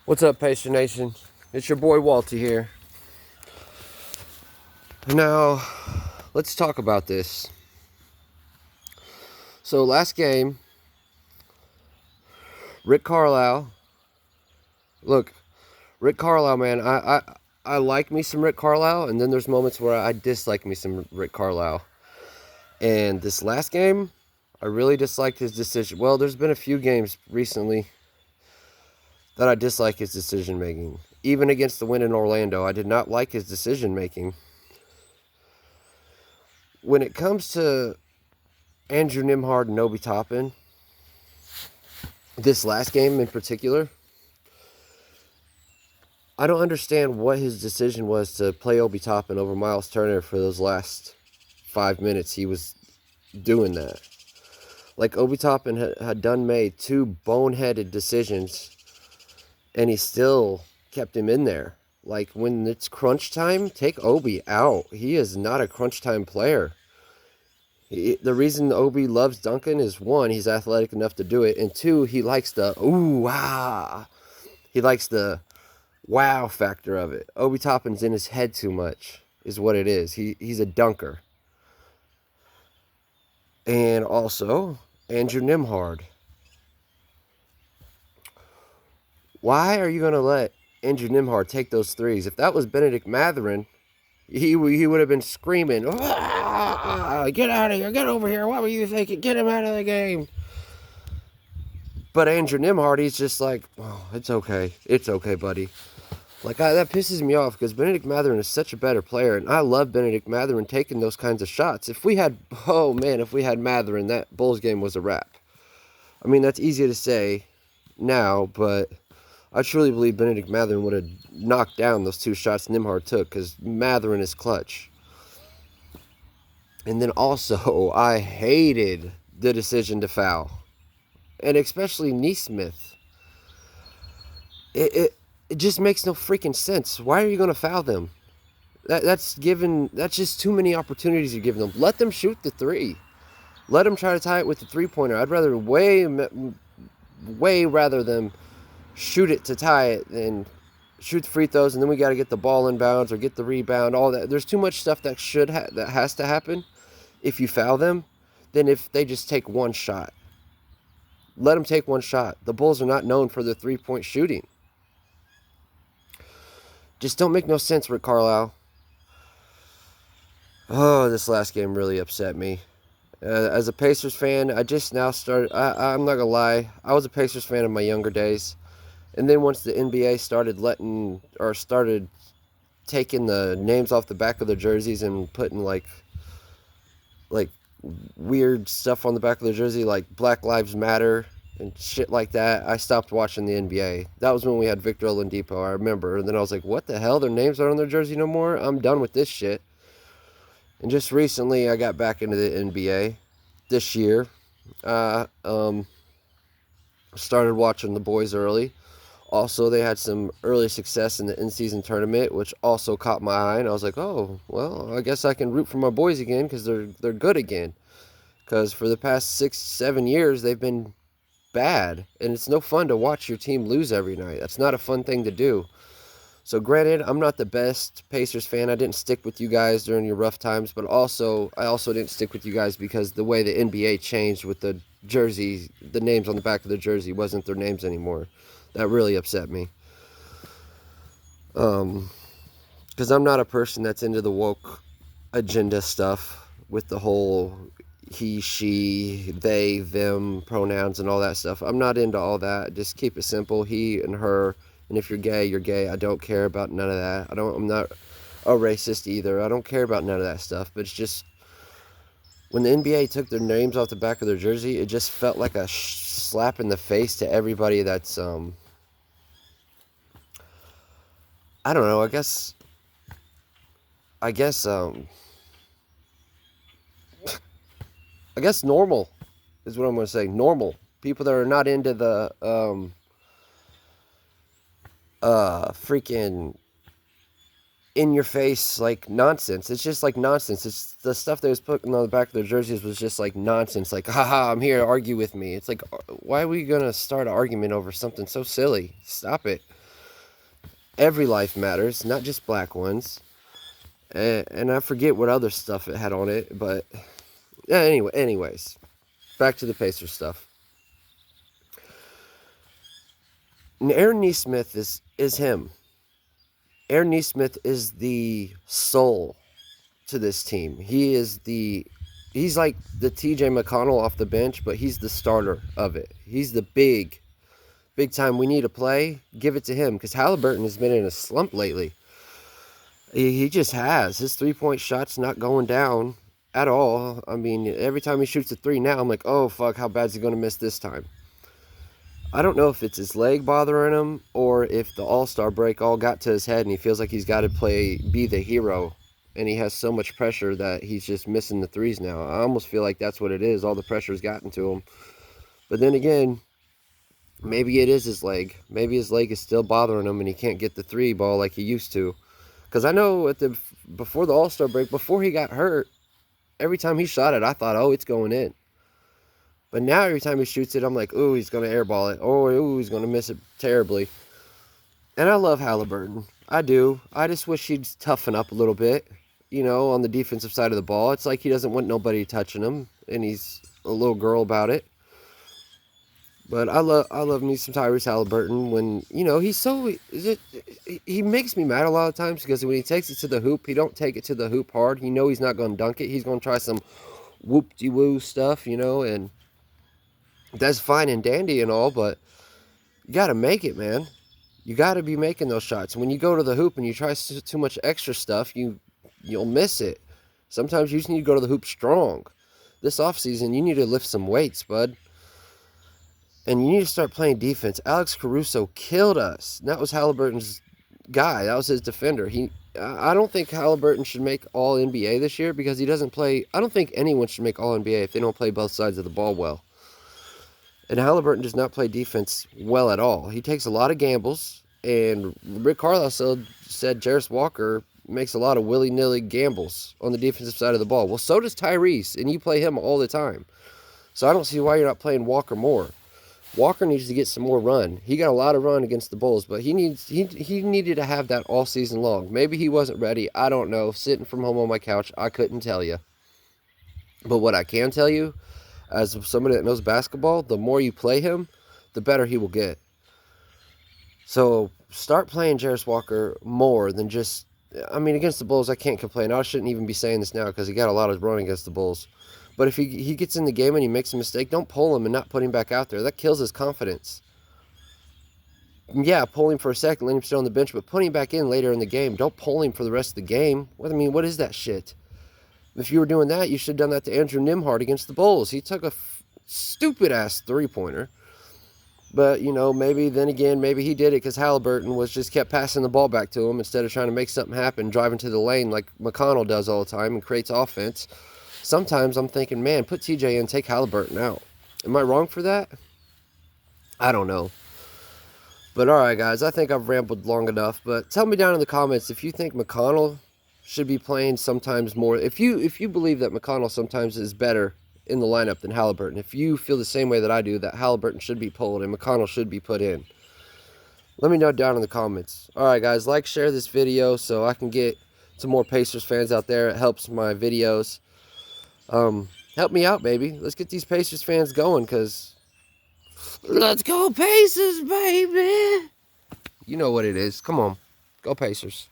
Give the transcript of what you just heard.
What's up, Pacer Nation? It's your boy Walty here. Now, let's talk about this. So, last game, Rick Carlisle. Look, Rick Carlisle, man, I like me some Rick Carlisle, and then there's moments where I dislike me some Rick Carlisle. And this last game, I really disliked his decision. Well, there's been a few games recently that I dislike his decision making. Even against the win in Orlando, I did not like his decision making. When it comes to Andrew Nembhard and Obi Toppin, this last game in particular, I don't understand what his decision was to play Obi Toppin over Miles Turner for those last 5 minutes. He was doing that. Like, Obi Toppin had made two boneheaded decisions, and he still kept him in there. Like, when it's crunch time, take Obi out. He is not a crunch time player. The reason Obi loves Duncan is, one, he's athletic enough to do it, and two, he likes the ooh, ah. He likes the wow factor of it. Obi Toppin's in his head too much, is what it is. He's a dunker. And also, Andrew Nembhard. Why are you going to let Andrew Nembhard take those threes? If that was Bennedict Mathurin, he would have been screaming, ah, get out of here, get over here, what were you thinking, get him out of the game. But Andrew Nembhard, he's just like, oh, it's okay, buddy. Like, that pisses me off, because Bennedict Mathurin is such a better player, and I love Bennedict Mathurin taking those kinds of shots. If we had Mathurin, that Bulls game was a wrap. I mean, that's easy to say now, but I truly believe Bennedict Mathurin would have knocked down those two shots Nembhard took, because Mathurin is clutch. And then also, I hated the decision to foul. And especially Nesmith. It just makes no freaking sense. Why are you going to foul them? That's just too many opportunities you're giving them. Let them shoot the three. Let them try to tie it with the three-pointer. I'd rather way rather than shoot it to tie it than shoot the free throws, and then we got to get the ball inbounds or get the rebound, all that. There's too much stuff that that has to happen if you foul them than if they just take one shot. Let them take one shot. The Bulls are not known for their three-point shooting. Just don't make no sense, Rick Carlisle. Oh, this last game really upset me. As a Pacers fan, I just now started, I'm not going to lie, I was a Pacers fan in my younger days. And then once the NBA started taking the names off the back of their jerseys and putting like weird stuff on the back of their jersey, like Black Lives Matter and shit like that, I stopped watching the NBA. That was when we had Victor Oladipo, I remember. And then I was like, what the hell? Their names aren't on their jersey no more? I'm done with this shit. And just recently, I got back into the NBA this year. Started watching the boys early. Also, they had some early success in the in-season tournament, which also caught my eye. And I was like, oh, well, I guess I can root for my boys again because they're good again. Because for the past 6-7 years, they've been bad. And it's no fun to watch your team lose every night. That's not a fun thing to do. So granted, I'm not the best Pacers fan. I didn't stick with you guys during your rough times. But I also didn't stick with you guys because the way the NBA changed with the jerseys, the names on the back of the jersey wasn't their names anymore. That really upset me. Because I'm not a person that's into the woke agenda stuff with the whole he, she, they, them pronouns and all that stuff. I'm not into all that. Just keep it simple. He and her. And if you're gay, you're gay. I don't care about none of that. I'm not a racist either. I don't care about none of that stuff. But it's just, when the NBA took their names off the back of their jersey, it just felt like a slap in the face to everybody that's, I don't know, I guess, I guess normal is what I'm going to say. Normal. People that are not into the, freaking in your face, like, nonsense. It's just like nonsense. It's the stuff that was put on the back of their jerseys was just like nonsense. Like, haha, I'm here to argue with me. It's like, why are we going to start an argument over something so silly? Stop it. Every life matters, not just black ones. And I forget what other stuff it had on it, but yeah, anyways, back to the Pacers stuff. And Aaron Nesmith is him. Aaron Nesmith is the soul to this team. He's like the TJ McConnell off the bench, but he's the starter of it. He's the big time we need to play. Give it to him, because Halliburton has been in a slump lately. He just has. His three-point shot's not going down at all. I mean, every time he shoots a three now, I'm like, oh, fuck, how bad's he going to miss this time? I don't know if it's his leg bothering him or if the All-Star break all got to his head and he feels like he's got to be the hero, and he has so much pressure that he's just missing the threes now. I almost feel like that's what it is. All the pressure's gotten to him. But then again, maybe it is his leg. Maybe his leg is still bothering him and he can't get the three ball like he used to. Because I know before the All-Star break, before he got hurt, every time he shot it, I thought, oh, it's going in. But now every time he shoots it, I'm like, ooh, he's going to airball it. Oh, ooh, he's going to miss it terribly. And I love Halliburton. I do. I just wish he'd toughen up a little bit, on the defensive side of the ball. It's like he doesn't want nobody touching him, and he's a little girl about it. But I love me some Tyrese Halliburton when, he makes me mad a lot of times because when he takes it to the hoop, he don't take it to the hoop hard. He's not going to dunk it. He's going to try some whoop-de-woo stuff, and that's fine and dandy and all, but you got to make it, man. You got to be making those shots. When you go to the hoop and you try too much extra stuff, you'll miss it. Sometimes you just need to go to the hoop strong. This offseason, you need to lift some weights, bud. And you need to start playing defense. Alex Caruso killed us. That was Halliburton's guy. That was his defender. I don't think Halliburton should make All-NBA this year because he doesn't play. I don't think anyone should make All-NBA if they don't play both sides of the ball well. And Halliburton does not play defense well at all. He takes a lot of gambles. And Rick Carlisle said Jarace Walker makes a lot of willy-nilly gambles on the defensive side of the ball. Well, so does Tyrese, and you play him all the time. So I don't see why you're not playing Walker more. Walker needs to get some more run. He got a lot of run against the Bulls, but he needed to have that all season long. Maybe he wasn't ready. I don't know. Sitting from home on my couch, I couldn't tell you. But what I can tell you, as somebody that knows basketball, the more you play him, the better he will get. So start playing Jarace Walker more than just, against the Bulls, I can't complain. I shouldn't even be saying this now because he got a lot of run against the Bulls. But if he gets in the game and he makes a mistake, don't pull him and not put him back out there. That kills his confidence. Yeah, pull him for a second, let him sit on the bench, but put him back in later in the game. Don't pull him for the rest of the game. What is that shit? If you were doing that, you should have done that to Andrew Nembhard against the Bulls. He took a stupid-ass three-pointer. But, maybe he did it because Halliburton kept passing the ball back to him instead of trying to make something happen, driving to the lane like McConnell does all the time and creates offense. Sometimes I'm thinking, man, put TJ in, take Halliburton out. Am I wrong for that? I don't know. But all right, guys, I think I've rambled long enough. But tell me down in the comments if you think McConnell should be playing sometimes more. If you believe that McConnell sometimes is better in the lineup than Halliburton, if you feel the same way that I do, that Halliburton should be pulled and McConnell should be put in, let me know down in the comments. All right, guys, share this video so I can get some more Pacers fans out there. It helps my videos. Help me out, baby. Let's get these Pacers fans going, because let's go Pacers, baby. You know what it is. Come on. Go Pacers.